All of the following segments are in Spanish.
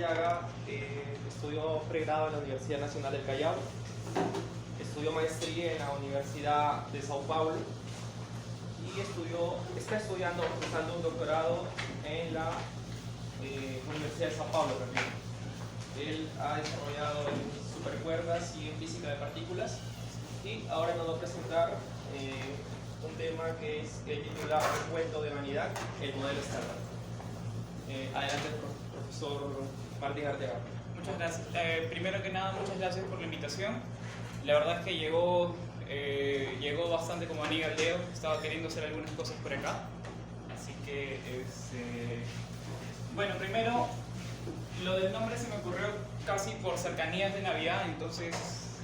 Artillaga, estudió pregrado en la Universidad Nacional del Callao, estudió maestría en la Universidad de Sao Paulo y está estudiando, cursando un doctorado en la Universidad de Sao Paulo también. Él ha desarrollado en supercuerdas y en física de partículas y ahora nos va a presentar un tema que es el titulado Cuento de vanidad, el modelo estándar. Adelante, profesor Martín Arteaga. Muchas gracias. Primero que nada, muchas gracias por la invitación. La verdad es que llegó bastante como anillo al dedo. Estaba queriendo hacer algunas cosas por acá. Así que, bueno, primero, lo del nombre se me ocurrió casi por cercanías de Navidad. Entonces,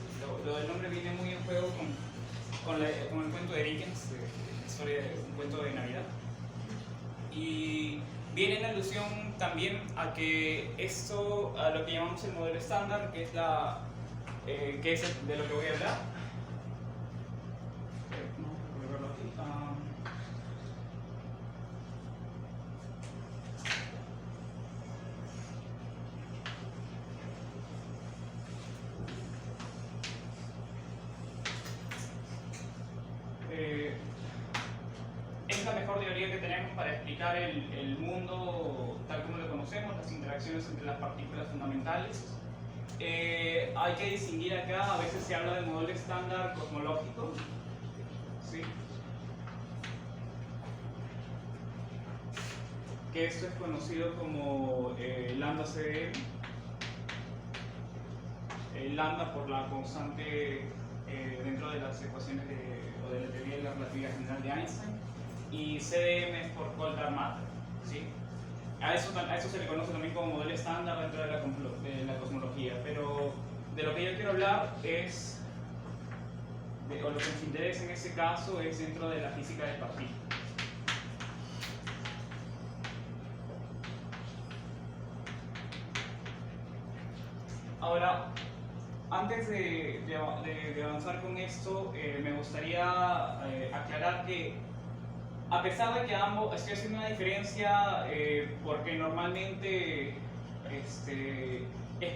lo del nombre viene muy en juego con el cuento de Dickens, la historia de un cuento de Navidad. Y viene en alusión también a que esto, a lo que llamamos el modelo estándar, que es de lo que voy a hablar. Es la mejor teoría que tenemos para explicar el mundo tal como lo conocemos, las interacciones entre las partículas fundamentales. Hay que distinguir acá, a veces se habla del modelo estándar cosmológico, ¿sí? Que esto es conocido como lambda CDM, lambda por la constante dentro de las ecuaciones o de la teoría de la relatividad general de Einstein, y CDM es por Cold-Dark Matter, ¿sí? A eso se le conoce también como modelo estándar dentro de la cosmología, pero de lo que yo quiero hablar es, o lo que nos interesa en este caso, es dentro de la física de partículas. Ahora, antes de avanzar con esto, me gustaría aclarar que, a pesar de que ambos, estoy haciendo una diferencia porque normalmente es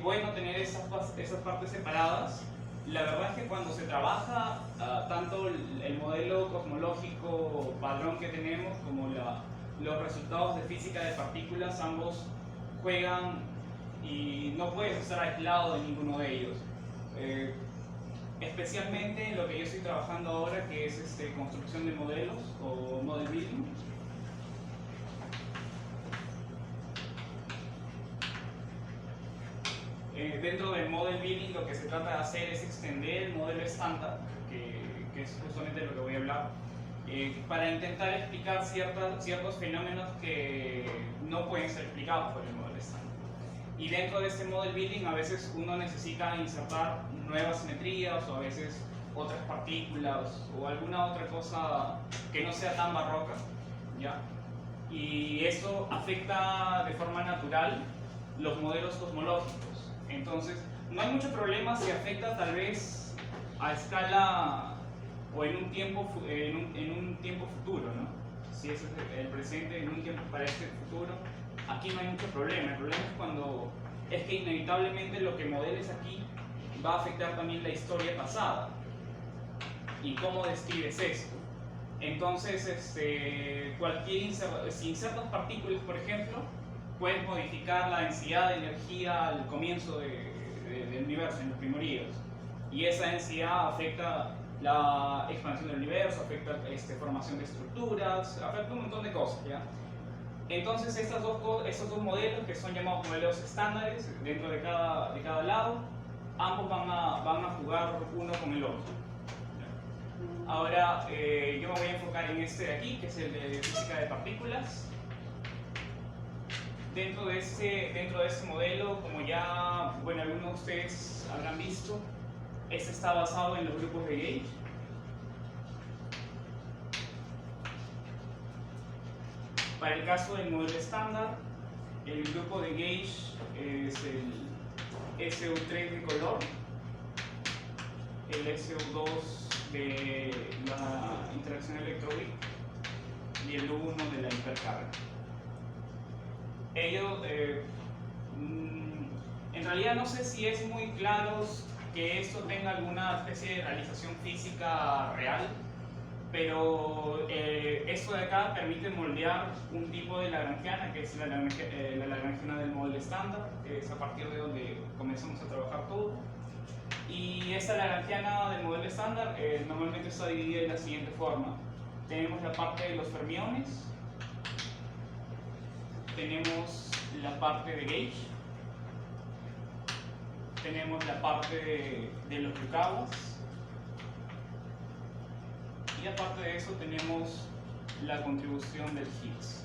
bueno tener esas partes separadas. La verdad es que cuando se trabaja tanto el modelo cosmológico padrón que tenemos como los resultados de física de partículas, ambos juegan y no puedes estar aislado de ninguno de ellos. Especialmente en lo que yo estoy trabajando ahora, que es construcción de modelos o model building. Dentro del model building lo que se trata de hacer es extender el modelo estándar, que es justamente lo que voy a hablar, para intentar explicar ciertos fenómenos que no pueden ser explicados por el modelo estándar. Y dentro de este model building a veces uno necesita insertar nuevas simetrías o a veces otras partículas o alguna otra cosa que no sea tan barroca, ¿ya? Y eso afecta de forma natural los modelos cosmológicos. Entonces, no hay mucho problema si afecta tal vez a escala o en un tiempo futuro, ¿no? Si es el presente en un tiempo para este futuro, aquí no hay mucho problema. El problema es cuando es que inevitablemente lo que modeles aquí va a afectar también la historia pasada. ¿Y cómo describes esto? Entonces, si insertas partículas, por ejemplo, puedes modificar la densidad de energía al comienzo del universo, en los primordios. Y esa densidad afecta la expansión del universo, afecta formación de estructuras, afecta un montón de cosas, ¿ya? Entonces, estos dos modelos, que son llamados modelos estándares dentro de cada lado, ambos van a jugar uno con el otro. Ahora, yo me voy a enfocar en este de aquí, que es el de física de partículas. Dentro de este modelo, como ya algunos de ustedes habrán visto, este está basado en los grupos de Gauge. Para el caso del modelo estándar, el grupo de Gauge es el SU3 de color, el SU2 de la interacción electrónica y el U1 de la hipercarga. Ellos En realidad no sé si es muy claro que esto tenga alguna especie de realización física real, pero esto de acá permite moldear un tipo de lagrangiana, que es la lagrangiana del modelo estándar, que es a partir de donde comenzamos a trabajar todo. Y esta lagrangiana del modelo estándar normalmente está dividida de la siguiente forma. Tenemos la parte de los fermiones, tenemos la parte de gauge, tenemos la parte de los Yukawas, y aparte de eso tenemos la contribución del Higgs.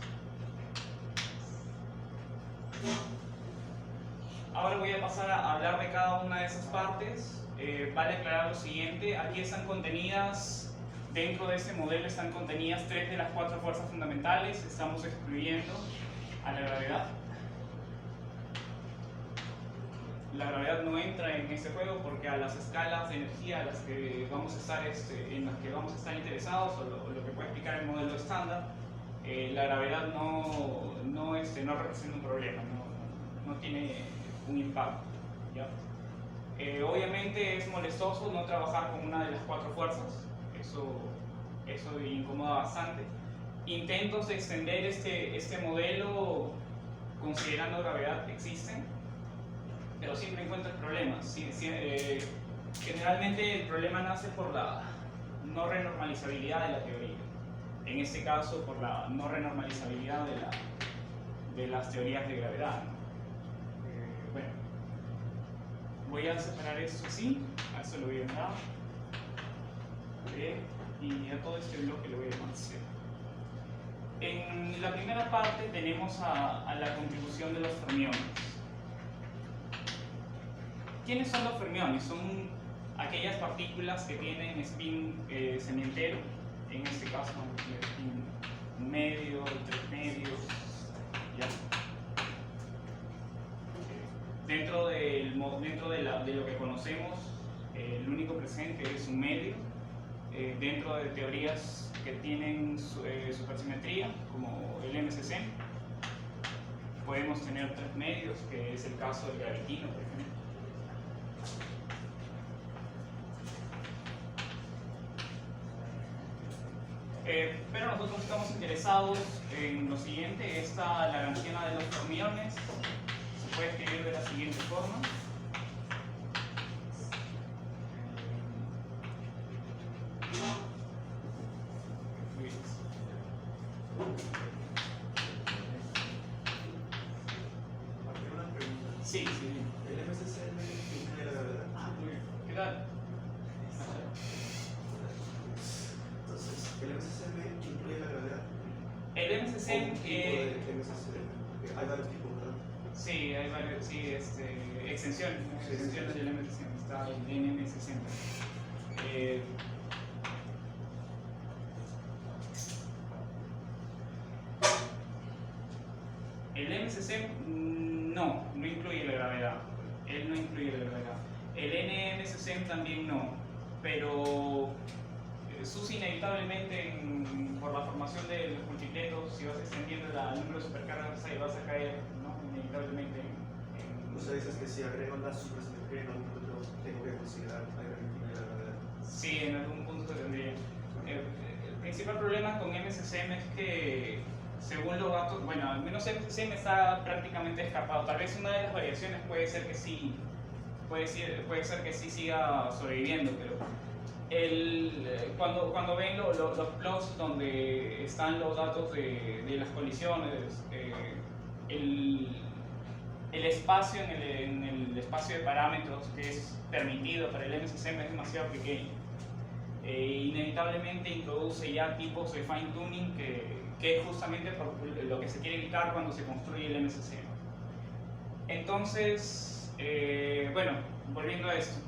Ahora voy a pasar a hablar de cada una de esas partes. Vale aclarar lo siguiente: aquí están contenidas, dentro de este modelo están contenidas 3 de las 4 fuerzas fundamentales. Estamos excluyendo a la gravedad. La gravedad no entra en este juego porque a las escalas de energía a las que vamos a estar, en las que vamos a estar interesados, o lo que puede explicar el modelo estándar, la gravedad no representa un problema, no tiene un impacto, ¿ya? Obviamente es molestoso no trabajar con una de las 4 fuerzas, eso incomoda bastante. Intentos de extender este modelo considerando gravedad existen, pero siempre encuentras problemas. Generalmente el problema nace por la no renormalizabilidad de la teoría. En este caso, por la no renormalizabilidad de las teorías de gravedad, ¿no? Bueno, voy a separar esto así, a esto lo voy a llamar B, y a todo este bloque lo voy a llamar C. En la primera parte tenemos a la contribución de los fermiones. ¿Quiénes son los fermiones? Son aquellas partículas que tienen spin semientero, en este caso spin medio, 3 medios, ¿ya? Dentro de lo que conocemos, el único presente es un medio. Dentro de teorías que tienen supersimetría, como el MCC, podemos tener 3 medios, que es el caso del gravitino, por ejemplo. Pero nosotros estamos interesados en lo siguiente: esta lagrangiana de los fermiones se puede escribir de la siguiente forma. Sí, sí. ¿El MCCM incluye la gravedad? Muy bien. ¿Qué tal? Entonces, ¿el MCCM incluye la gravedad? El MCC, ¿O qué tipo de MCCM? Porque hay varios tipos, ¿verdad? sí, hay varios, sí, extensiones, ¿no? Extensiones del MCC, está el NM60. El MCC no incluye la gravedad. Él no incluye la gravedad. El NMCC también no, pero SUS inevitablemente por la formación de los multipletos, si vas extendiendo el número de supercargas, ahí vas a caer, ¿no? Inevitablemente O sea, dices que si agrego la supersimetría en algún punto tengo que considerar la gravedad. Sí, en algún punto se tendría. El principal problema con MCCM es que, según los datos, bueno, al menos MCCM está prácticamente escapado. Tal vez una de las variaciones puede ser que sí, puede ser que sí siga sobreviviendo, pero cuando ven los plots donde están los datos de las colisiones, el espacio en el espacio de parámetros que es permitido para el MCCM es demasiado pequeño. Inevitablemente introduce ya tipos de fine tuning que es justamente por lo que se quiere evitar cuando se construye el MCCM. Entonces, bueno, volviendo a esto,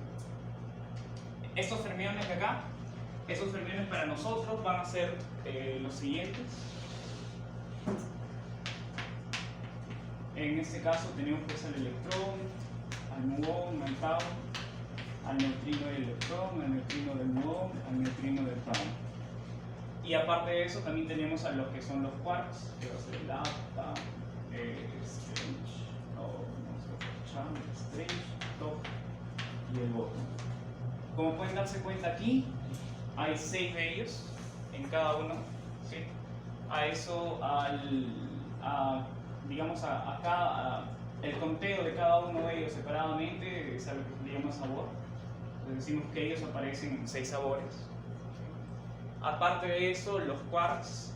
estos fermiones de acá, esos fermiones para nosotros van a ser los siguientes. En este caso tenemos pues al electrón, al muón, al tau, al neutrino del electrón, al neutrino del muón, al neutrino del tau. Y aparte de eso también tenemos a los que son los quarks, que va a ser el alfa, Vamos a aprovechar el stretch, top y el bottom. Como pueden darse cuenta aquí, hay 6 de ellos en cada uno, ¿sí? A eso, digamos, el conteo de cada uno de ellos separadamente es algo que se llama sabor. Entonces decimos que ellos aparecen en 6 sabores. Aparte de eso, los quarks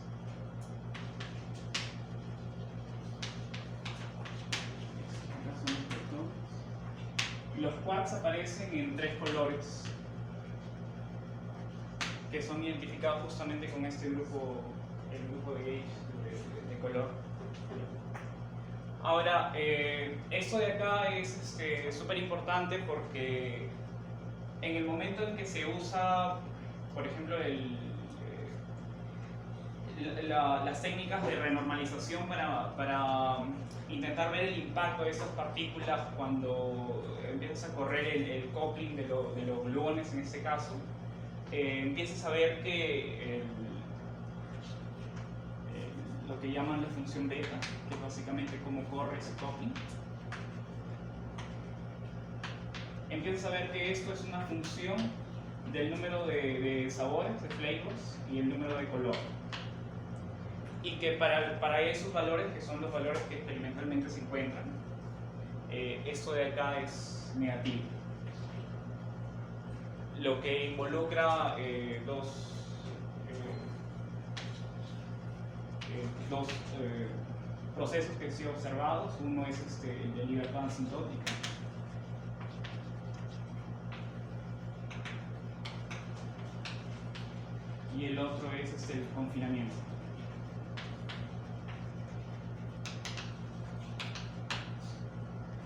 aparecen en 3 colores que son identificados justamente con este grupo, el grupo de gauge de color. Ahora, esto de acá es súper importante porque en el momento en que se usa, por ejemplo, las técnicas de renormalización para intentar ver el impacto de esas partículas cuando empiezas a correr el coupling de los gluones en este caso, empiezas a ver que lo que llaman la función beta, que es básicamente cómo corre ese coupling, empiezas a ver que esto es una función del número de sabores, de flavors, y el número de color. Y que para esos valores, que son los valores que experimentalmente se encuentran, esto de acá es negativo. Lo que involucra dos procesos que han sido observados. Uno es el de libertad asintótica. Y el otro es el confinamiento.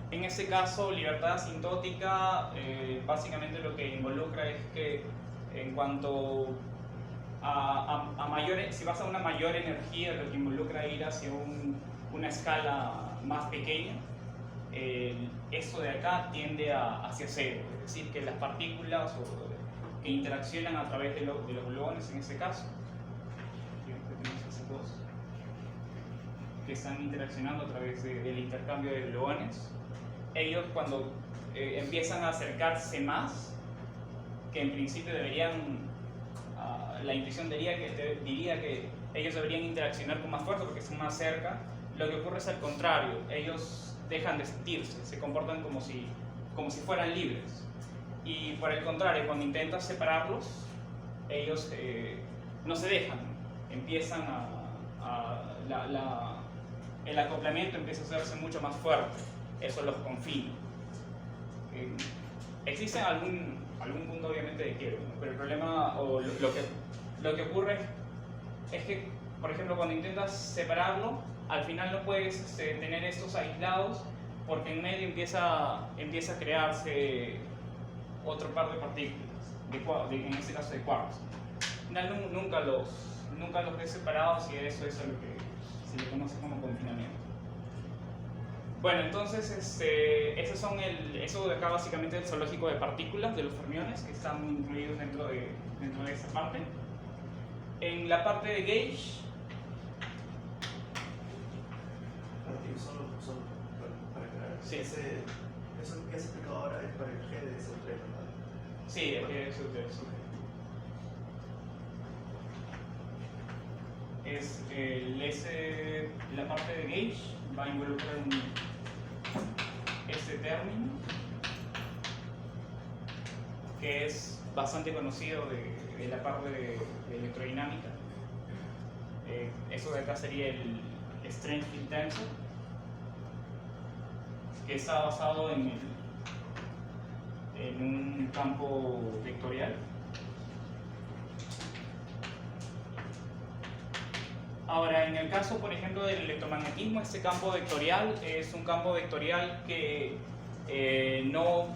En este caso, libertad asintótica, básicamente lo que involucra es que en cuanto a mayores, si vas a una mayor energía, lo que involucra ir hacia una escala más pequeña, esto de acá tiende hacia cero, es decir, que las partículas que interaccionan a través de los gluones en este caso, tenemos esos dos que están interaccionando a través del intercambio de gluones. Ellos cuando empiezan a acercarse más, que en principio deberían, la intuición diría que ellos deberían interaccionar con más fuerza porque están más cerca, lo que ocurre es al contrario, ellos dejan de sentirse, se comportan como si fueran libres. Y por el contrario, cuando intentas separarlos, ellos no se dejan, empiezan el acoplamiento empieza a hacerse mucho más fuerte. Eso los confina. Existe algún punto obviamente de quiebre, ¿no? Pero el problema o lo que ocurre es que, por ejemplo, cuando intentas separarlo, al final no puedes tener estos aislados porque en medio empieza a crearse otro par de partículas, en este caso de quarks. Al final nunca los ves separados y eso es a lo que se le conoce como confinamiento. Bueno, entonces eso de acá básicamente es el zoológico de partículas de los fermiones que están incluidos dentro de esta parte. En la parte de gauge, solo para aclarar. Sí. Eso que has explicado ahora es para el G de ese tren, ¿verdad? sí, eso. La parte de gauge va a involucrar este término que es bastante conocido de la parte de electrodinámica. Eso de acá sería el strength field tensor, que está basado en un campo vectorial. Ahora, en el caso, por ejemplo, del electromagnetismo, este campo vectorial es un campo vectorial que no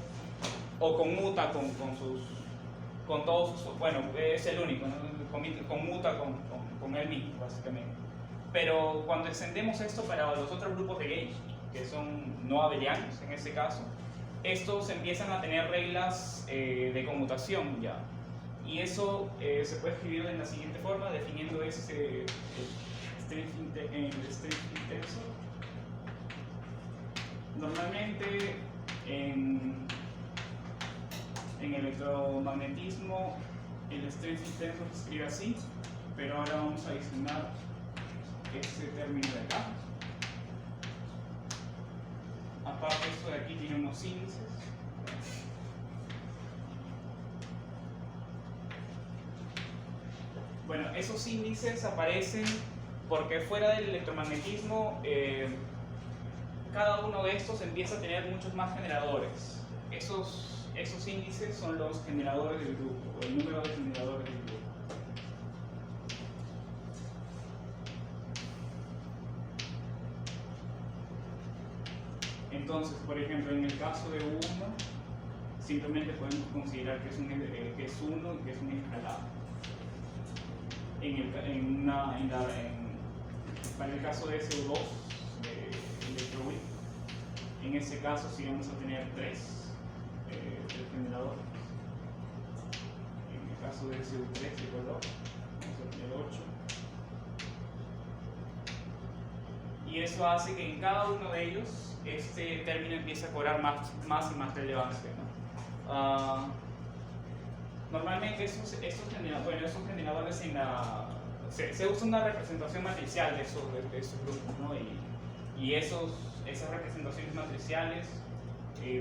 conmuta con todos sus, bueno, es el único, ¿no? Conmuta con él mismo, básicamente. Pero cuando extendemos esto para los otros grupos de gauge, que son no abelianos en este caso, estos empiezan a tener reglas de conmutación ya. Y eso se puede escribir de la siguiente forma, definiendo ese strength field tensor Normalmente en electromagnetismo el extrinsic tensor se escribe así, pero ahora vamos a adicionar este término de acá. Aparte, esto de aquí tiene unos índices. Bueno, esos índices aparecen porque fuera del electromagnetismo cada uno de estos empieza a tener muchos más generadores. Esos índices son los generadores del grupo, o el número de generadores del grupo. Entonces, por ejemplo, en el caso de 1, simplemente podemos considerar que es 1 y que es un escalado. Para el caso de SU2, de electrowheel, en ese caso sí vamos a tener 3 generadores. En el caso de SU3 igual 2, vamos a tener 8. Y eso hace que en cada uno de ellos este término empiece a cobrar más y más relevancia, ¿no? Normalmente esos generadores se usa una representación matricial de esos grupos, ¿no? Y esas representaciones matriciales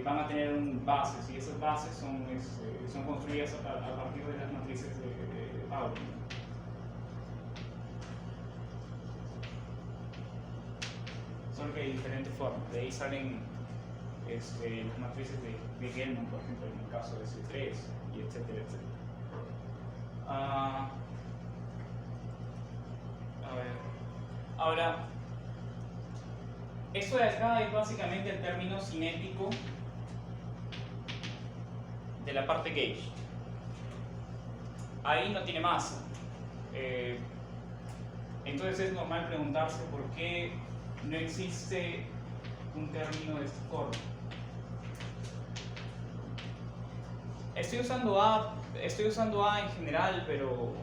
van a tener bases, y esas bases son construidas a partir de las matrices de Pauli, ¿no? Solo que de diferentes formas. De ahí salen las matrices de Gell-Mann, por ejemplo, en el caso de C3, y etcétera, etcétera. A ver. Ahora, esto de acá es básicamente el término cinético de la parte gauge. Ahí no tiene masa. Entonces es normal preguntarse por qué no existe un término de esta forma. Estoy usando A en general, pero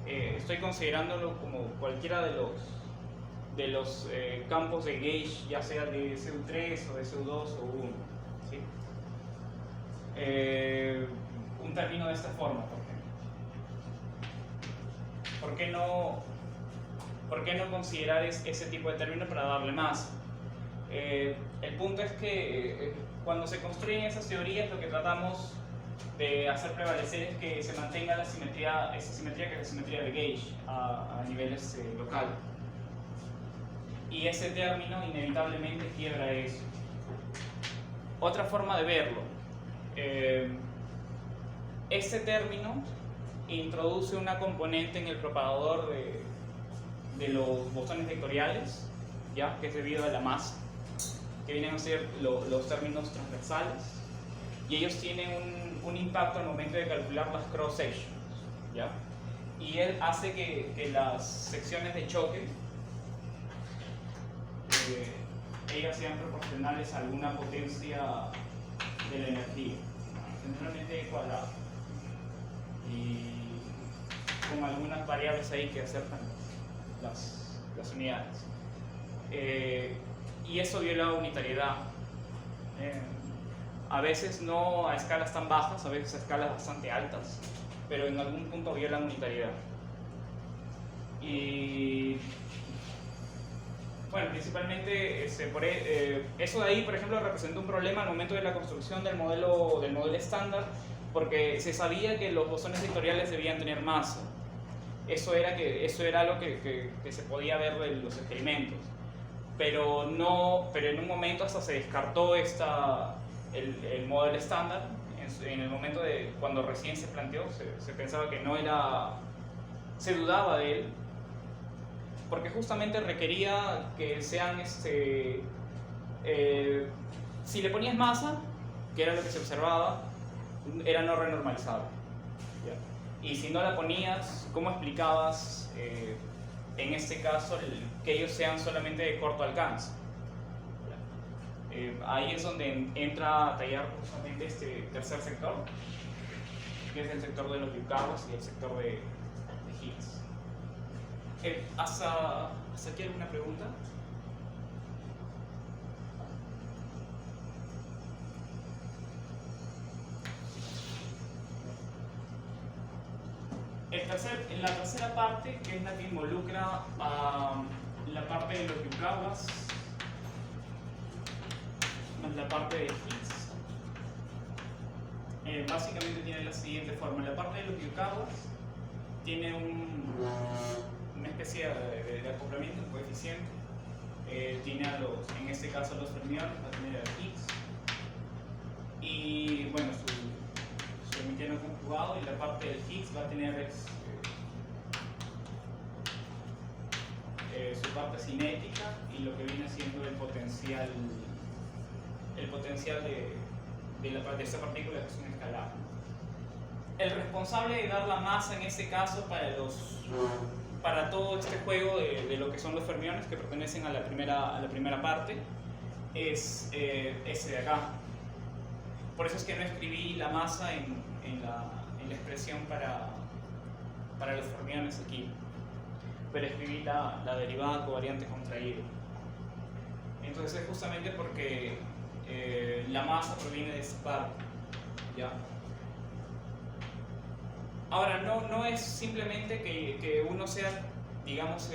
estoy considerándolo como cualquiera de los campos de gauge, ya sea de SU3 o de SU2 o 1. ¿Sí? Un término de esta forma, por ejemplo. ¿Por qué no considerar ese tipo de término para darle más? El punto es que cuando se construyen esas teorías, lo que tratamos de hacer prevalecer es que se mantenga esa simetría que es la simetría de gauge a niveles local. Y ese término inevitablemente quiebra eso. Otra forma de verlo. Este término introduce una componente en el propagador de los bosones vectoriales, ¿ya? Que es debido a la masa, que vienen a ser los términos transversales, y ellos tienen un impacto al momento de calcular las cross sections, ¿ya? Y él hace que las secciones de choque ellas sean proporcionales a alguna potencia de la energía, generalmente cuadrada, y con algunas variables ahí que acercan las unidades. Y eso viola la unitariedad. A veces no a escalas tan bajas, a veces a escalas bastante altas, pero en algún punto viola la unitariedad. Y bueno, principalmente eso de ahí, por ejemplo, representa un problema al momento de la construcción del modelo estándar, porque se sabía que los bosones vectoriales debían tener masa. Eso era algo que se podía ver de los experimentos, pero en un momento hasta se descartó el modelo estándar. En el momento de cuando recién se planteó, se pensaba que no era, se dudaba de él, porque justamente requería que sean si le ponías masa, que era lo que se observaba, era no renormalizable. Y si no la ponías, ¿cómo explicabas en este caso que ellos sean solamente de corto alcance? Ahí es donde entra a tallar justamente este tercer sector, que es el sector de los Yucavos y el sector de Higgs. ¿Hasta aquí alguna pregunta? En la tercera parte, que es la que involucra a la parte de los Yukawas, más la parte de Higgs, básicamente tiene la siguiente forma. La parte de los Yukawas tiene una especie de acoplamiento, un coeficiente. Tiene en este caso a los fermiones, va a tener a Higgs. Y bueno, su Hamiltoniano conjugado, y la parte del Higgs va a tener su parte cinética y lo que viene siendo el potencial de esta partícula, que es un escalar. El responsable de dar la masa en este caso para todo este juego de lo que son los fermiones, que pertenecen a la primera parte, es este de acá. Por eso es que no escribí la masa en la expresión para los fermiones aquí, pero escribí la derivada covariante contraída. Entonces es justamente porque la masa proviene de esta parte, ¿ya? Ahora, no es simplemente que uno sea, digamos,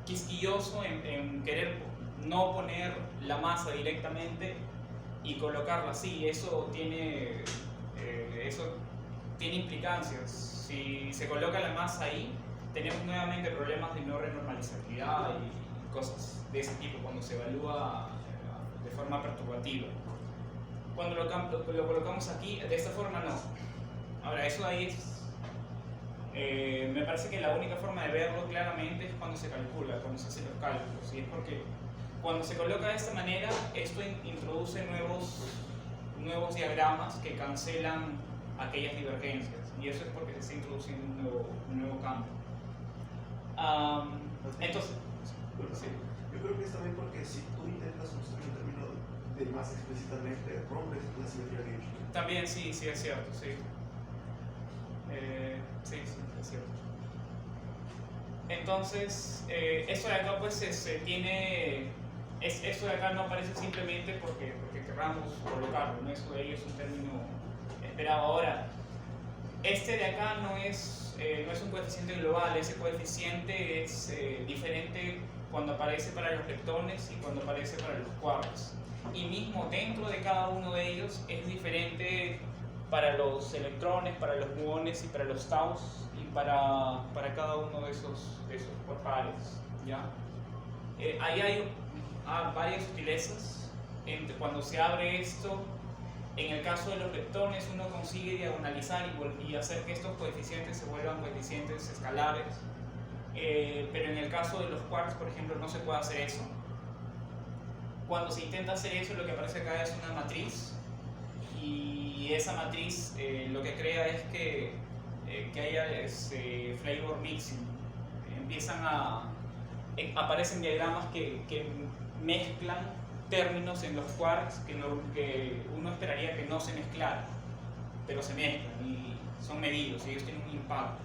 quisquilloso en querer no poner la masa directamente y colocarla así. Eso tiene implicancias. Si se coloca la masa ahí, tenemos nuevamente problemas de no renormalizabilidad y cosas de ese tipo cuando se evalúa de forma perturbativa. Cuando lo colocamos aquí, de esta forma no. Ahora, eso ahí es... me parece que la única forma de verlo claramente es cuando se calcula, cuando se hacen los cálculos. Y es porque cuando se coloca de esta manera, esto introduce nuevos diagramas que cancelan aquellas divergencias. Y eso es porque se está introduciendo un nuevo campo. Entonces, sí. Yo creo que es también porque si tú intentas construir un término de masa explícitamente, rompes la simetría de Einstein. También sí, es cierto, sí. Sí, es cierto. Entoneso de acá pues eso de acá no aparece simplemente porque querramos colocarlo, ¿no? Eso de ahí es un término esperado. Ahora, este de acá no es un coeficiente global, ese coeficiente es diferente cuando aparece para los leptones y cuando aparece para los quarks. Y mismo dentro de cada uno de ellos es diferente para los electrones, para los muones y para los taus, y para cada uno de esos pares, ¿ya? Ahí hay varias sutilezas cuando se abre esto. En el caso de los leptones uno consigue diagonalizar y hacer que estos coeficientes se vuelvan coeficientes escalares, pero en el caso de los quarks, por ejemplo, no se puede hacer eso. Cuando se intenta hacer eso, lo que aparece acá es una matriz, y esa matriz lo que crea es que haya flavor mixing. Aparecen diagramas que mezclan términos en los quarks que uno esperaría que no se mezclaran, pero se mezclan y son medidos y ellos tienen un impacto.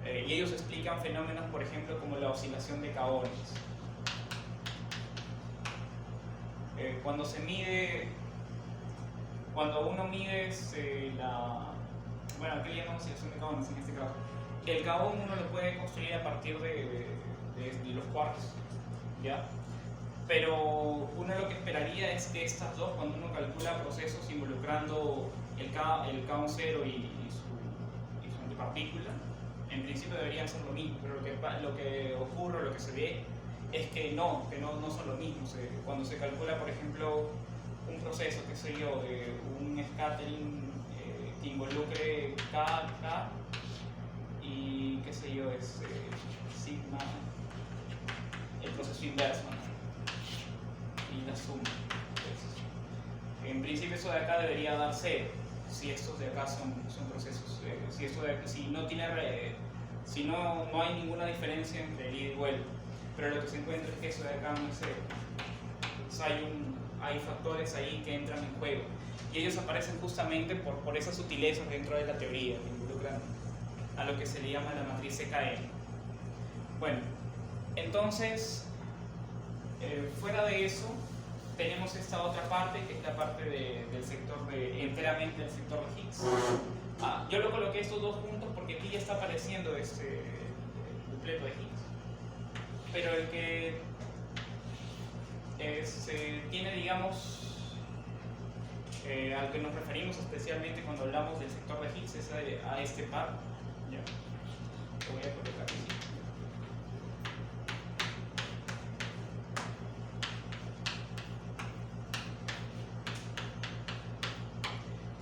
Y ellos explican fenómenos, por ejemplo, como la oscilación de kaones. Cuando uno mide aquí le llamamos oscilación de kaones en este caso. El kaon uno lo puede construir a partir de los quarks, ¿ya? Pero uno lo que esperaría es que estas dos, cuando uno calcula procesos involucrando el kaon 0 y su antipartícula, en principio deberían ser lo mismo, pero lo que ocurre, lo que se ve, es que no son lo mismo. Cuando se calcula, por ejemplo, un proceso, qué sé yo, de un scattering que involucre K y qué sé yo, es sigma, el proceso inverso, ¿no? Y la suma. Entonces, en principio eso de acá debería dar 0 si estos de acá son procesos, si no hay ninguna diferencia entre el ida y vuelta, pero lo que se encuentra es que eso de acá no es 0. Entonces hay factores ahí que entran en juego y ellos aparecen justamente por esas sutilezas dentro de la teoría que involucran a lo que se le llama la matriz CKM. Bueno, entonces fuera de eso tenemos esta otra parte que es la parte del sector enteramente del sector de Higgs. Yo lo coloqué estos dos juntos porque porque aquí ya está apareciendo el dupleto de Higgs. Pero el que tiene, digamos, al que nos referimos especialmente cuando hablamos del sector de Higgs es a este par. Ya. Lo voy a colocar así.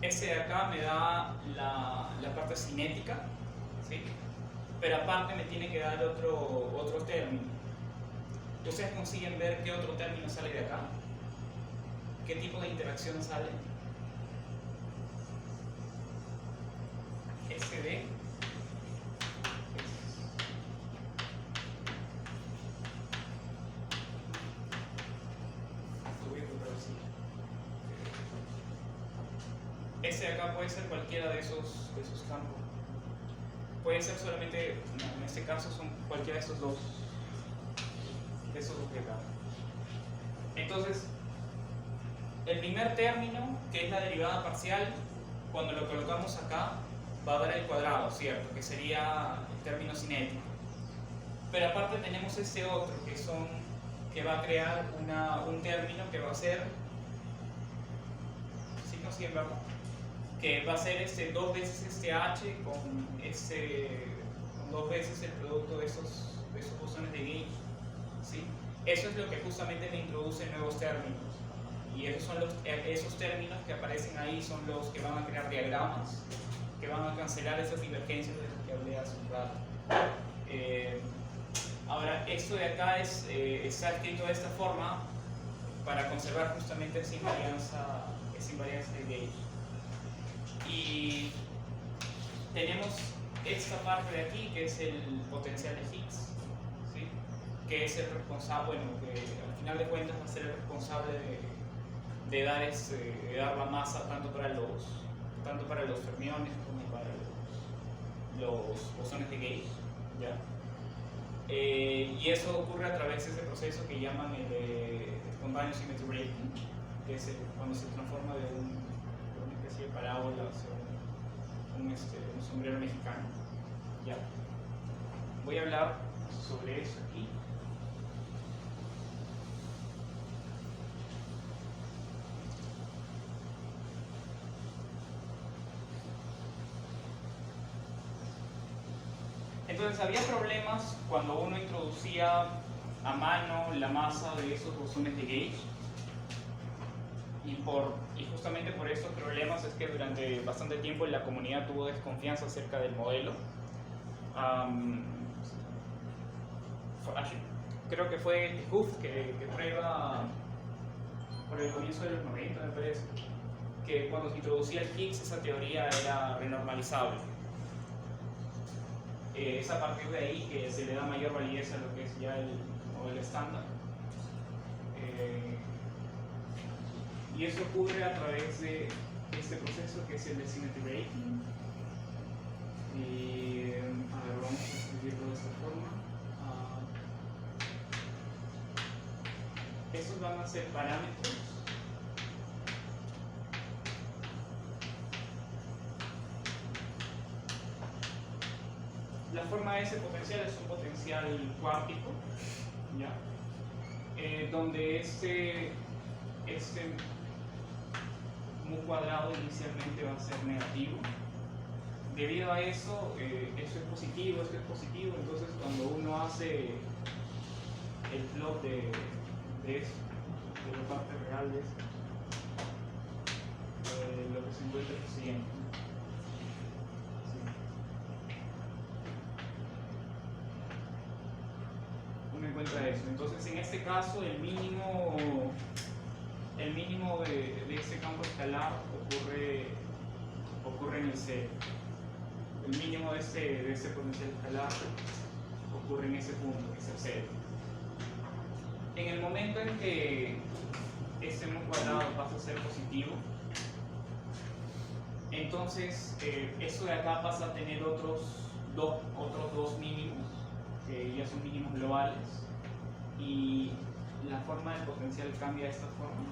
Este de acá me da la parte cinética, ¿sí? Pero aparte me tiene que dar otro término. ¿Ustedes consiguen ver qué otro término sale de acá? ¿Qué tipo de interacción sale? SD. Este de acá puede ser cualquiera de esos campos. Puede ser solamente, no, en este caso son cualquiera de estos dos de acá. Entonces, el primer término, que es la derivada parcial, cuando lo colocamos acá, va a dar el cuadrado, ¿cierto? Que sería el término cinético. Pero aparte tenemos este otro, que va a crear un término que va a ser, ¿sí consiguen verlo? Que va a ser 2 veces este H con 2 veces el producto de esos bosones de Gauge, ¿sí? Eso es lo que justamente me introduce nuevos términos. Y esos términos que aparecen ahí son los que van a crear diagramas, que van a cancelar esas divergencias de las que hablé hace un rato. Ahora, esto de acá está escrito de esta forma para conservar justamente esa invariancia de Gauge. Y tenemos esta parte de aquí que es el potencial de Higgs, ¿sí? Que es el responsable, bueno, que al final de cuentas va a ser el responsable de dar la masa tanto para los fermiones como para los bosones de Gauge, ¿ya? Y eso ocurre a través de ese proceso que llaman el spontaneous symmetry breaking, que es cuando se transforma de una especie de parábola hacia un sombrero mexicano. ¿Ya? Voy a hablar sobre eso aquí. Entonces había problemas cuando uno introducía a mano la masa de esos bosones de Gauge, y justamente por estos problemas es que durante bastante tiempo la comunidad tuvo desconfianza acerca del modelo. Creo que fue Huth que prueba por el comienzo de los 90, me parece, que cuando se introducía el Higgs esa teoría era renormalizable. Es a partir de ahí que se le da mayor validez a lo que es ya el modelo estándar. Y eso ocurre a través de este proceso que es el de symmetry breaking. Y a ver, vamos a escribirlo de esta forma. Estos van a ser parámetros la forma de ese potencial es un potencial cuántico, ¿ya? Donde este mu cuadrado inicialmente va a ser negativo. Debido a eso, esto es positivo, entonces cuando uno hace el plot de la parte real de esto, lo que se encuentra es lo siguiente. Uno encuentra eso. Entonces, en este caso, el mínimo de este campo escalar ocurre en el cero. El mínimo de este potencial escalar ocurre en ese punto, que es el cero. En el momento en que este mu cuadrado pasa a ser positivo, entonces esto de acá pasa a tener otros dos mínimos, que ya son mínimos globales, y la forma del potencial cambia de esta forma.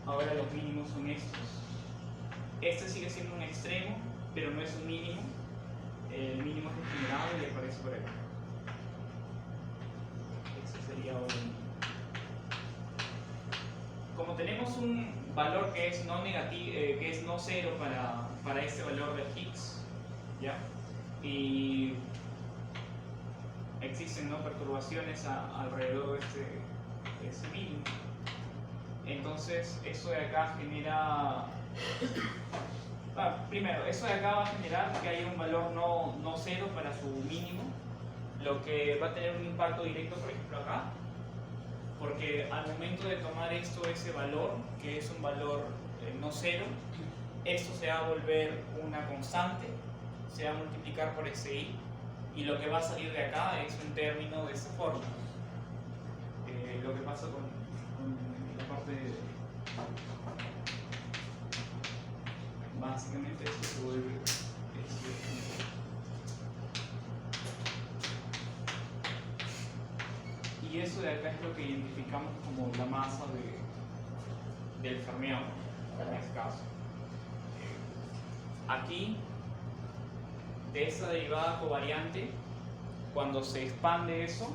Ahora los mínimos son estos. Este sigue siendo un extremo, pero no es un mínimo, el mínimo es generado y aparece por ahí. Ese sería un... Como tenemos un valor que es no negativo, que es no cero para este valor de Higgs, ¿ya? Y existen, ¿no?, perturbaciones alrededor de ese mínimo. Entonces eso de acá genera... primero, eso de acá va a generar que haya un valor no cero para su mínimo, lo que va a tener un impacto directo, por ejemplo, acá, porque al momento de tomar ese valor, que es un valor no cero, esto se va a volver una constante, se va a multiplicar por xi, y lo que va a salir de acá es un término de esta forma. Lo que pasa con la parte de... Básicamente esto se vuelve y eso de acá es lo que identificamos como la masa del fermión en este caso. Aquí, de esa derivada covariante, cuando se expande eso,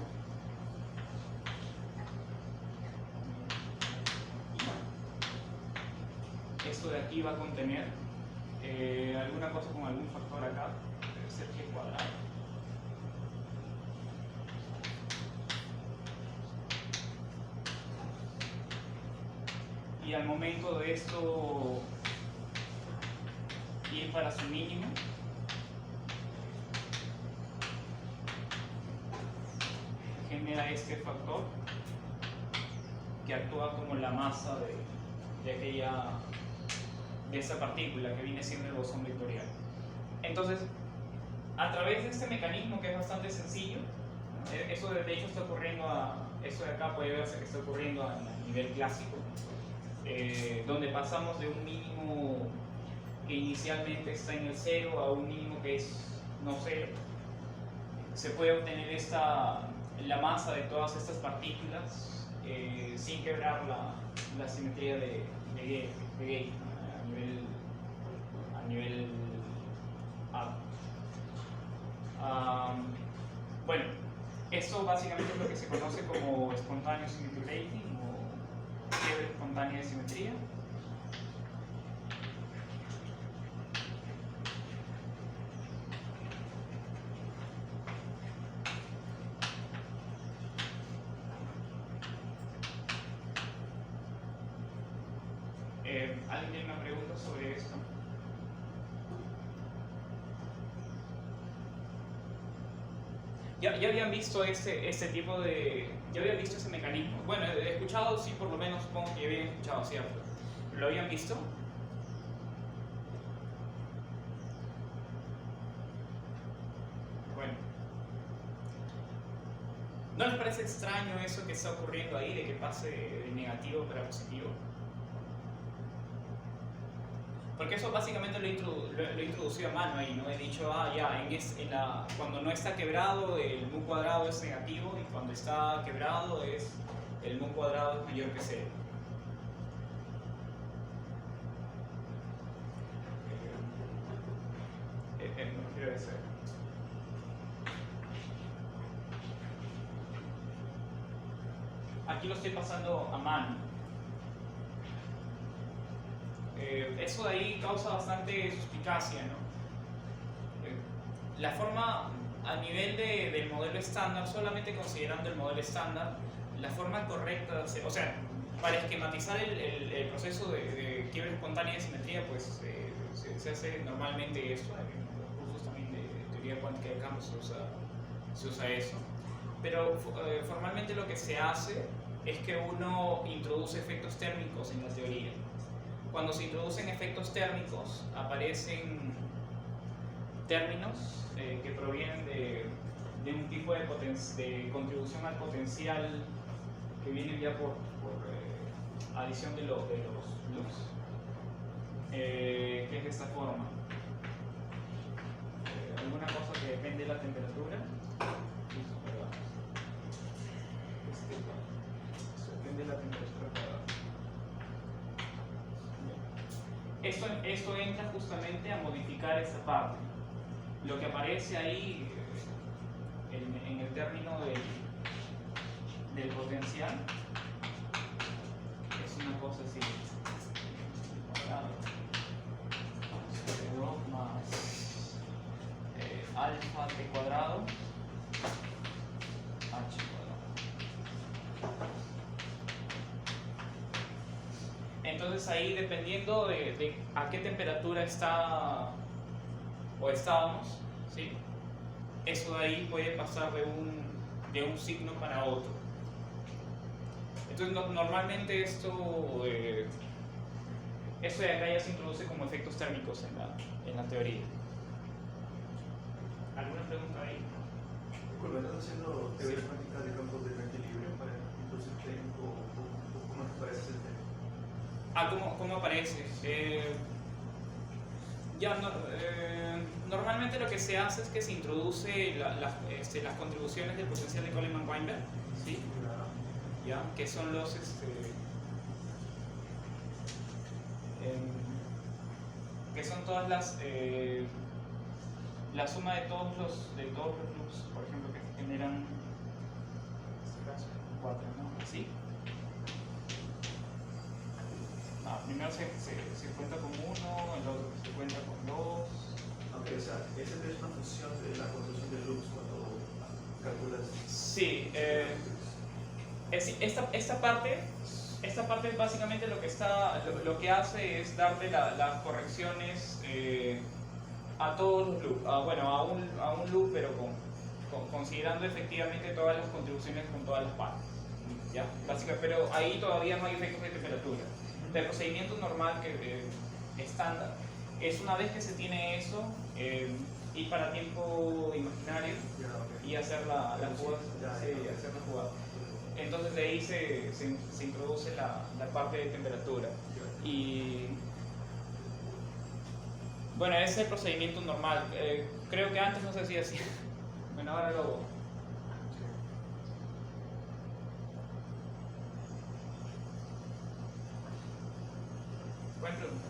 esto de aquí va a contener alguna cosa con algún factor acá, debe ser g cuadrado. Y al momento de esto ir para su mínimo, genera este factor que actúa como la masa de esa partícula que viene siendo el bosón vectorial. Entonces, a través de este mecanismo que es bastante sencillo, eso de hecho está ocurriendo eso de acá puede verse que está ocurriendo a nivel clásico, donde pasamos de un mínimo que inicialmente está en el cero a un mínimo que es no cero. Se puede obtener la masa de todas estas partículas sin quebrar la simetría de Gauge a nivel bueno, esto básicamente es lo que se conoce como espontáneo symmetry grating o quiebre espontánea de simetría. ¿Alguien tiene una pregunta sobre esto? Ya habían visto ese tipo de... Ya habían visto ese mecanismo. Bueno, he escuchado, sí, por lo menos supongo que ya habían escuchado, ¿cierto? ¿Lo habían visto? Bueno. ¿No les parece extraño eso que está ocurriendo ahí, de que pase de negativo para positivo? Porque eso básicamente lo he introducido a mano ahí, ¿no? He dicho, cuando no está quebrado el mu cuadrado es negativo y cuando está quebrado el mu cuadrado es mayor que cero. Me refiero a eso. Aquí lo estoy pasando a mano. Eso de ahí causa bastante suspicacia, ¿no? La forma a nivel del modelo estándar, solamente considerando el modelo estándar, la forma correcta de hacer, o sea, para esquematizar el proceso de quiebre espontánea de simetría, pues se hace normalmente eso. En los cursos también de teoría cuántica de campos se usa eso. Pero formalmente lo que se hace es que uno introduce efectos térmicos en la teoría. Cuando se introducen efectos térmicos, aparecen términos que provienen de un tipo de contribución al potencial que vienen ya por adición de los luz, que es de esta forma. Alguna cosa que depende de la temperatura. Depende de la temperatura cada. Esto entra justamente a modificar esa parte. lo que aparece ahí en el término del potencial es una cosa así. Sobre 2 más alfa t cuadrado h cuadrado. Entonces ahí, dependiendo de a qué temperatura está o estábamos, ¿sí? Eso de ahí puede pasar de un signo para otro. Entonces normalmente esto de acá ya se introduce como efectos térmicos en la teoría. ¿Alguna pregunta ahí? Disculpe, ¿estás haciendo teoría cuántica de campos de equilibrio para introducir técnico o cómo te parece ese tema? ¿Cómo aparece? Normalmente lo que se hace es que se introduce las contribuciones del potencial de Coleman-Weinberg, ¿sí? ¿Ya? Que son los que son todas la suma de todos los loops, por ejemplo, que generan, en este caso, 4, ¿no? ¿Sí? Primero se cuenta con 1, el otro se cuenta con 2. Ok, o sea, esa es una función de la construcción de loops cuando calculas. Sí, esta parte básicamente lo que hace es darte las correcciones a todos los loops, a un loop, pero considerando efectivamente todas las contribuciones con todas las partes, ¿ya? Básicamente, pero ahí todavía no hay efectos de temperatura. El procedimiento normal estándar es una vez que se tiene eso, ir para tiempo imaginario y hacer la jugada. Entonces de ahí se introduce la parte de temperatura. Y bueno, ese es el procedimiento normal. Creo que antes no se hacía así. Bueno, ahora lo... Buena pregunta.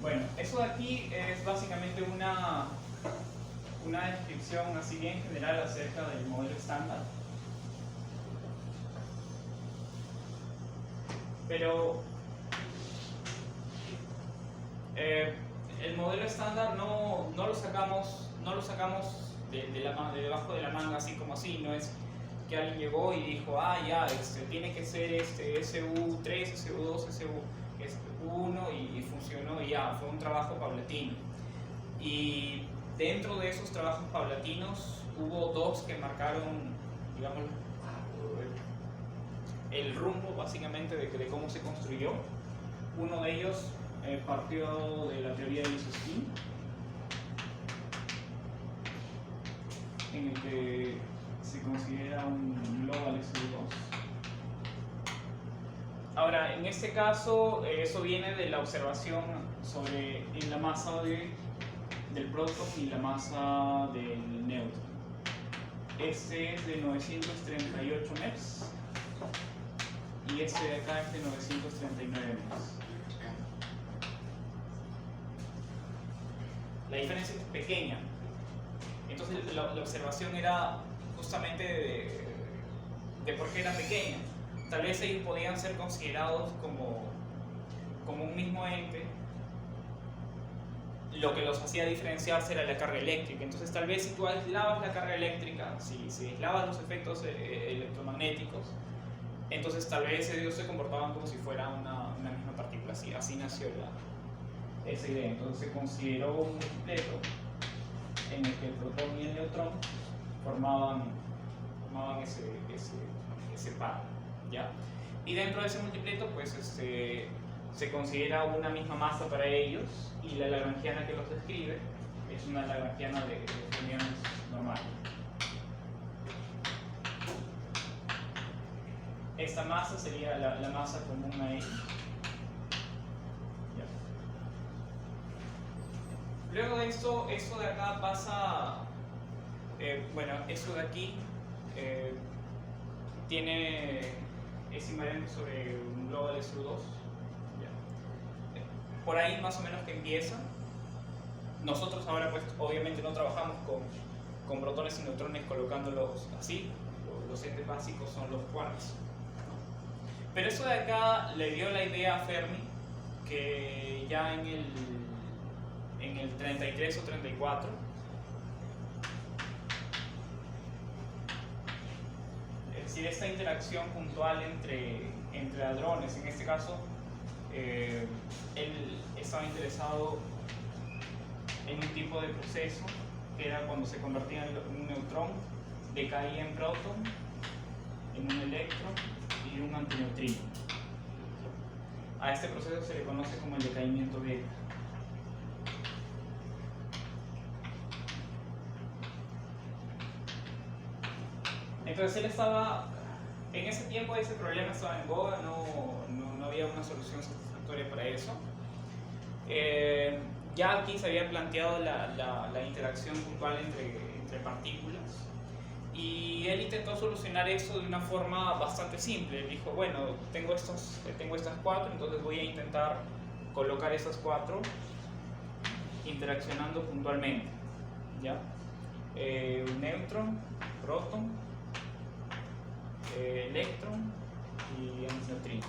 Bueno, eso de aquí es básicamente una descripción así bien general acerca del modelo estándar. Pero el modelo estándar no lo sacamos de debajo de la manga así como así. No es que alguien llegó y dijo, tiene que ser SU3, SU2, SU1 y funcionó y ya, fue un trabajo paulatino. Y dentro de esos trabajos paulatinos hubo dos que marcaron, digamos, el rumbo básicamente de cómo se construyó. Uno de ellos partió de la teoría de Isospin, en el que se considera un global SU2. Ahora, en este caso, eso viene de la observación en la masa del próton y la masa del neutro. Este es de 938 MeV y este de acá es de 939 MeV. La diferencia es pequeña. Entonces la observación era justamente de por qué era pequeña. Tal vez ellos podían ser considerados como un mismo ente. Lo que los hacía diferenciarse era la carga eléctrica. Entonces tal vez si tú aislabas la carga eléctrica, si aislabas los efectos electromagnéticos, entonces tal vez ellos se comportaban como si fuera una misma partícula. Así nació esa idea. Entonces se consideró un multipleto en el que el protón y el neutrón formaban ese par, ¿ya? Y dentro de ese multipleto pues se considera una misma masa para ellos, y la lagrangiana que los describe es una lagrangiana de fermiones normal. Esta masa sería la masa común a ellos. Luego de esto de acá pasa, eso de aquí es invariante sobre un global SU2, por ahí más o menos que empieza. Nosotros ahora pues obviamente no trabajamos con protones y neutrones colocándolos así, los entes básicos son los quarks, ¿no? Pero eso de acá le dio la idea a Fermi, que ya en el 33 o 34, es decir, esta interacción puntual entre hadrones, en este caso, él estaba interesado en un tipo de proceso que era cuando se convertía en un neutrón, decaía en protón, en un electrón y un antineutrino. A este proceso se le conoce como el decaimiento beta. Entonces él estaba, en ese tiempo ese problema estaba en boga, no había una solución satisfactoria para eso. Ya aquí se había planteado la interacción puntual entre partículas y él intentó solucionar eso de una forma bastante simple. Él dijo, bueno, tengo estas cuatro, entonces voy a intentar colocar esas cuatro interaccionando puntualmente, ¿ya? Un neutrón, protón, electrón y antineutrino.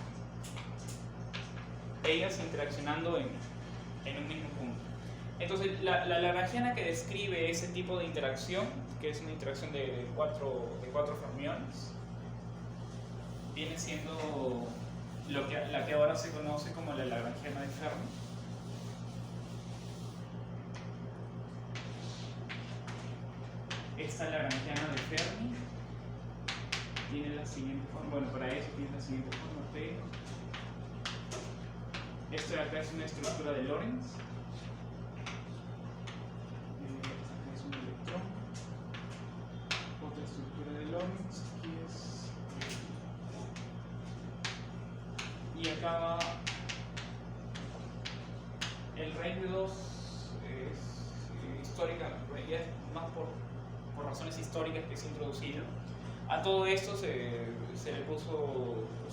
Ellas interaccionando en un mismo punto. Entonces, la lagrangiana que describe ese tipo de interacción, que es una interacción de cuatro fermiones, viene siendo la que ahora se conoce como la lagrangiana de Fermi. Esta lagrangiana de Fermi tiene la siguiente forma, bueno, para eso tiene la siguiente forma, P. Esto de acá es una estructura de Lorentz. Esta es un electrón. Otra estructura de Lorentz. Aquí es. Y acá va. El range 2 es histórica, ya es más por razones históricas que se introducido. A todo esto se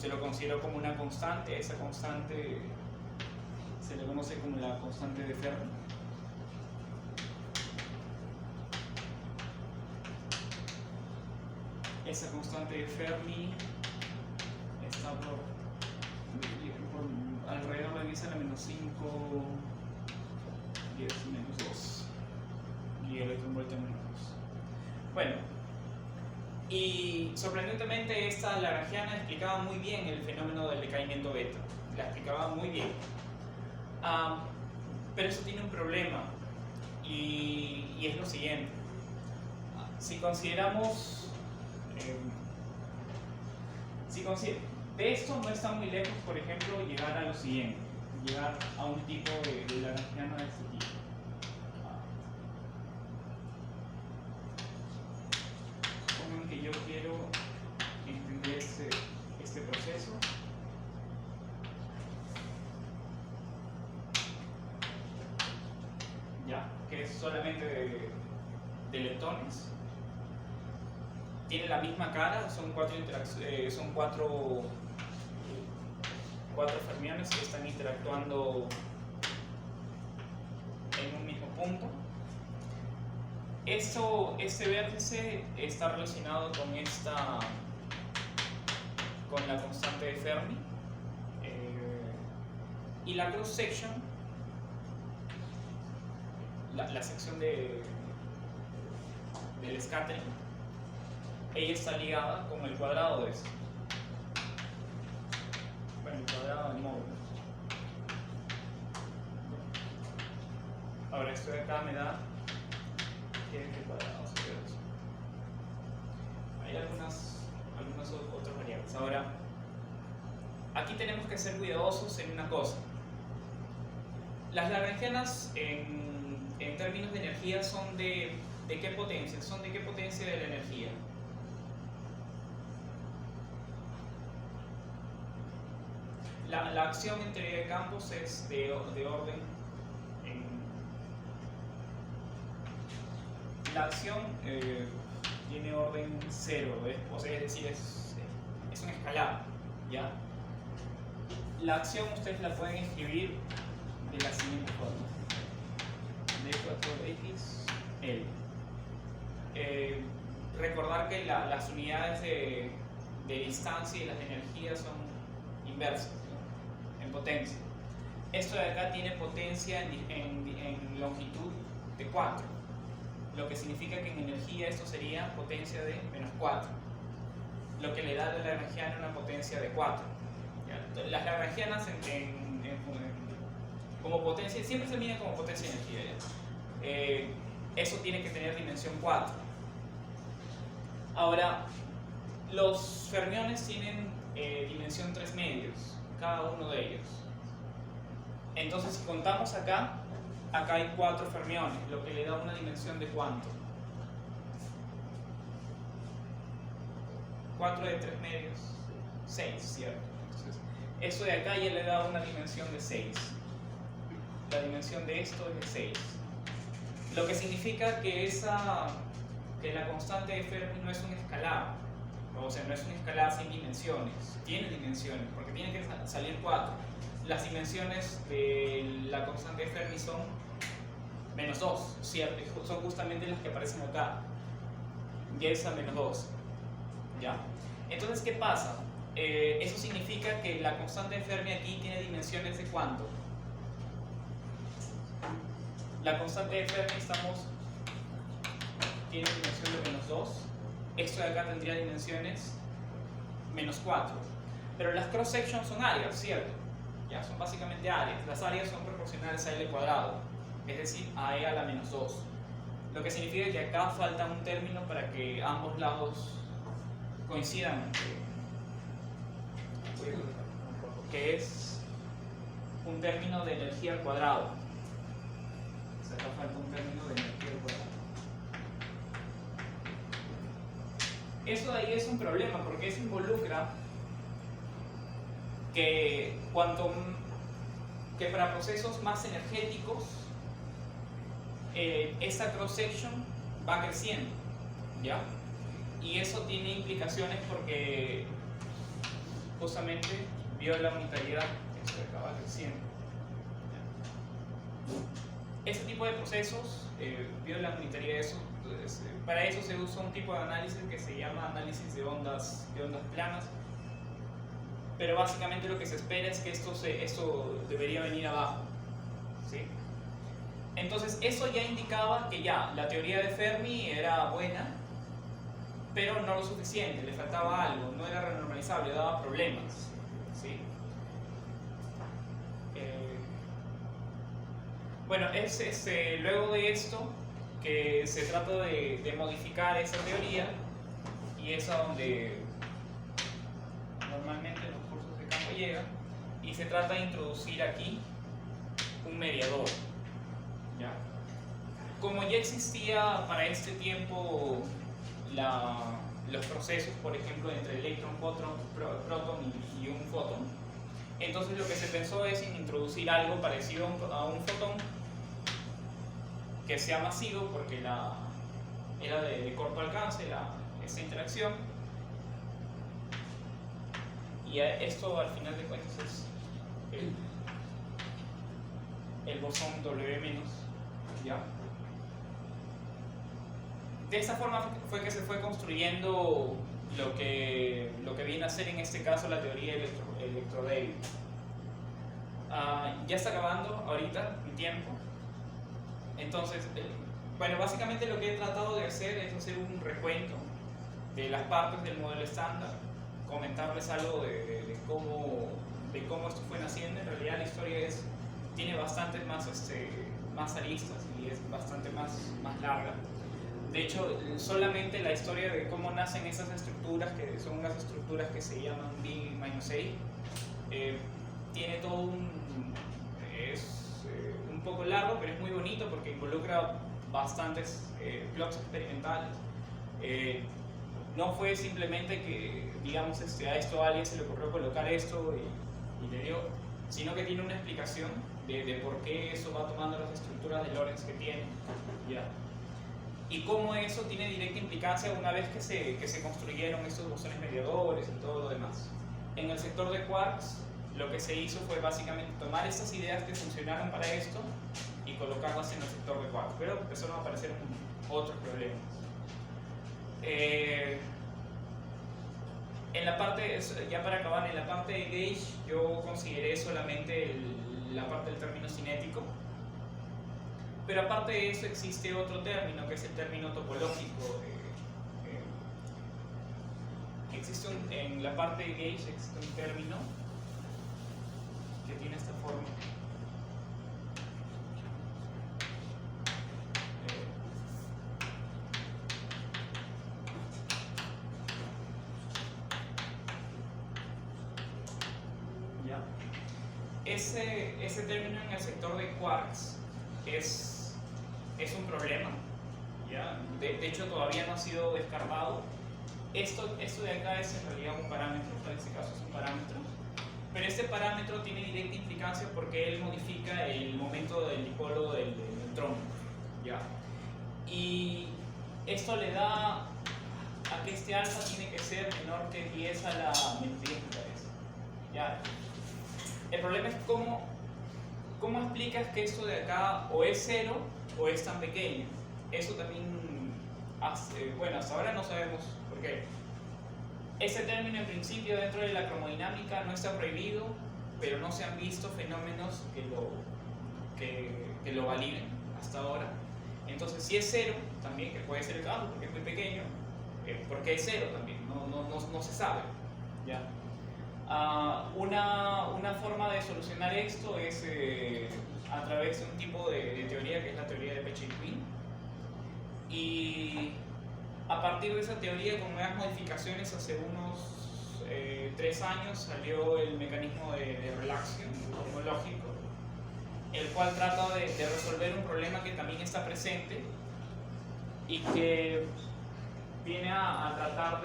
lo consideró como una constante. Esa constante se le conoce como la constante de Fermi. Esa constante de Fermi está por alrededor de 10 a la menos 5, 10 menos 2 y electrón vuelta menos 2. Bueno, y sorprendentemente esta lagrangiana explicaba muy bien el fenómeno del decaimiento beta. La explicaba muy bien. Pero eso tiene un problema y es lo siguiente. Si consideramos de esto no está muy lejos, por ejemplo, llegar a lo siguiente, llegar a un tipo de lagrangiana de este tipo. Supongan que yo quiero entender este proceso. ¿Ya? Que es solamente de leptones. Tiene la misma cara, son cuatro fermiones que están interactuando en un mismo punto. Este vértice está relacionado con la constante de Fermi, y la cross section, la sección del scattering, ella está ligada con el cuadrado de esto. Bueno, el cuadrado del módulo. Ahora esto de acá me da que cuadrado sería eso. Hay algunas otras variables. Ahora, aquí tenemos que ser cuidadosos en una cosa. Las lagrangianas en términos de energía son de qué potencia? ¿Son de qué potencia de la energía? La acción en teoría de campos es de orden. La acción tiene orden 0, o sea, es decir, es una escalada, ¿ya? La acción ustedes la pueden escribir de la siguiente forma: D4XL. Recordar que las unidades de distancia y las de energía son inversas, ¿no? En potencia. Esto de acá tiene potencia en longitud de 4, lo que significa que en energía esto sería potencia de -4, lo que le da a la lagrangiana una potencia de 4. ¿Ya? Las lagrangianas como potencia siempre se miden como potencia de energía, ¿ya? Eso tiene que tener dimensión 4. Ahora, los fermiones tienen dimensión 3 medios, cada uno de ellos. Entonces, si contamos acá hay 4 fermiones, lo que le da una dimensión de ¿cuánto? 4 de 3 medios, 6, ¿cierto? Entonces, eso de acá ya le da una dimensión de 6. La dimensión de esto es de 6. Lo que significa que la constante de Fermi no es un escalar. O sea, no es un escalar sin dimensiones. Tiene dimensiones, porque tiene que salir 4. Las dimensiones de la constante de Fermi son -2, ¿cierto? Son justamente las que aparecen acá. Y esa -2. ¿Ya? Entonces, ¿qué pasa? Eso significa que la constante de Fermi aquí tiene dimensiones de ¿cuánto? La constante de Fermi tiene dimensión de -2. Esto de acá tendría dimensiones -4. Pero las cross sections son áreas, ¿cierto? Ya, son básicamente áreas. Las áreas son proporcionales a L cuadrado, es decir, a E a la -2. Lo que significa que acá falta un término para que ambos lados coincidan, que es un término de energía al cuadrado. O sea, acá falta un término de energía al cuadrado. Eso de ahí es un problema, porque eso involucra que para procesos más energéticos esta cross section va creciendo, ¿ya? Y eso tiene implicaciones porque justamente viola unitariedad. Esto de acá va creciendo, ¿ya? Ese tipo de procesos violan unitariedad. Entonces, para eso se usa un tipo de análisis que se llama análisis de ondas planas. Pero básicamente lo que se espera es que esto debería venir abajo, ¿sí? Entonces eso ya indicaba que ya la teoría de Fermi era buena, pero no lo suficiente, le faltaba algo, no era renormalizable, daba problemas, ¿sí? Bueno, luego de esto que se trata de modificar esa teoría, y es a donde normalmente los cursos de campo llegan, y se trata de introducir aquí un mediador, ¿ya? Como ya existía para este tiempo los procesos, por ejemplo, entre electrón, proton y un fotón, entonces lo que se pensó es en introducir algo parecido a un fotón que sea masivo, porque era de corto alcance esta interacción, y esto al final de cuentas es el bosón W-, ¿ya? De esa forma fue que se fue construyendo lo que viene a ser en este caso la teoría electrodébil. Ya está acabando ahorita mi tiempo. Entonces, bueno, básicamente lo que he tratado de hacer es hacer un recuento de las partes del modelo estándar, comentarles algo de cómo esto fue naciendo. En realidad la historia tiene bastantes más aristas y es bastante más larga. De hecho, solamente la historia de cómo nacen esas estructuras, que son unas estructuras que se llaman D-A, tiene todo es un poco largo, pero es muy bonito porque involucra bastantes plots experimentales. No fue simplemente que, digamos, a esto a alguien se le ocurrió colocar esto y le dio, sino que tiene una explicación de por qué eso va tomando las estructuras de Lorentz que tiene, ¿ya? Y cómo eso tiene directa implicancia una vez que se construyeron estos bosones mediadores y todo lo demás. En el sector de quarks, lo que se hizo fue básicamente tomar estas ideas que funcionaron para esto y colocarlas en el sector de quarks, pero empezaron a aparecer otros problemas. En la parte, ya para acabar, en la parte de gauge yo consideré solamente la parte del término cinético, pero aparte de eso existe otro término que es el término topológico. En la parte de gauge existe un término que tiene esta forma. Ese término en el sector de quarks es un problema, ¿ya? De hecho todavía no ha sido descartado. Esto de acá es en realidad un parámetro, en este caso es un parámetro, pero este parámetro tiene directa implicancia porque él modifica el momento del dipolo del neutrón, ¿ya? Y esto le da a que este alfa tiene que ser menor que 10 a la menos 10, me parece, ¿ya? El problema es cómo explicas que esto de acá o es 0 o es tan pequeño. Eso también, bueno, hasta ahora no sabemos por qué. Ese término en principio dentro de la cromodinámica no está prohibido, pero no se han visto fenómenos que lo validen hasta ahora. Entonces, si es 0, también, que puede ser el caso porque es muy pequeño, ¿por qué es 0 también? No se sabe, ¿ya? Una forma de solucionar esto es a través de un tipo de teoría que es la teoría de Peccei-Quinn, y a partir de esa teoría con nuevas modificaciones hace unos 3 años salió el mecanismo de relación cosmológico, el cual trata de resolver un problema que también está presente y que viene a tratar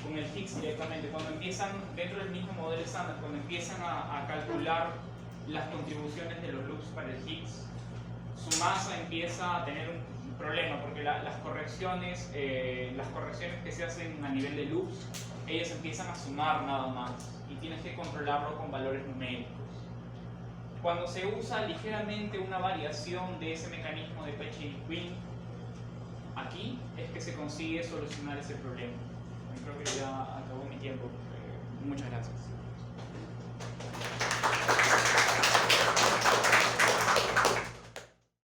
con el Higgs directamente. Cuando empiezan, dentro del mismo modelo estándar, cuando empiezan a calcular las contribuciones de los loops para el Higgs, su masa empieza a tener un problema, porque las correcciones que se hacen a nivel de loops, ellas empiezan a sumar nada más, y tienes que controlarlo con valores numéricos. Cuando se usa ligeramente una variación de ese mecanismo de Peccei-Quinn, aquí es que se consigue solucionar ese problema. Creo que ya acabó mi tiempo. Muchas gracias.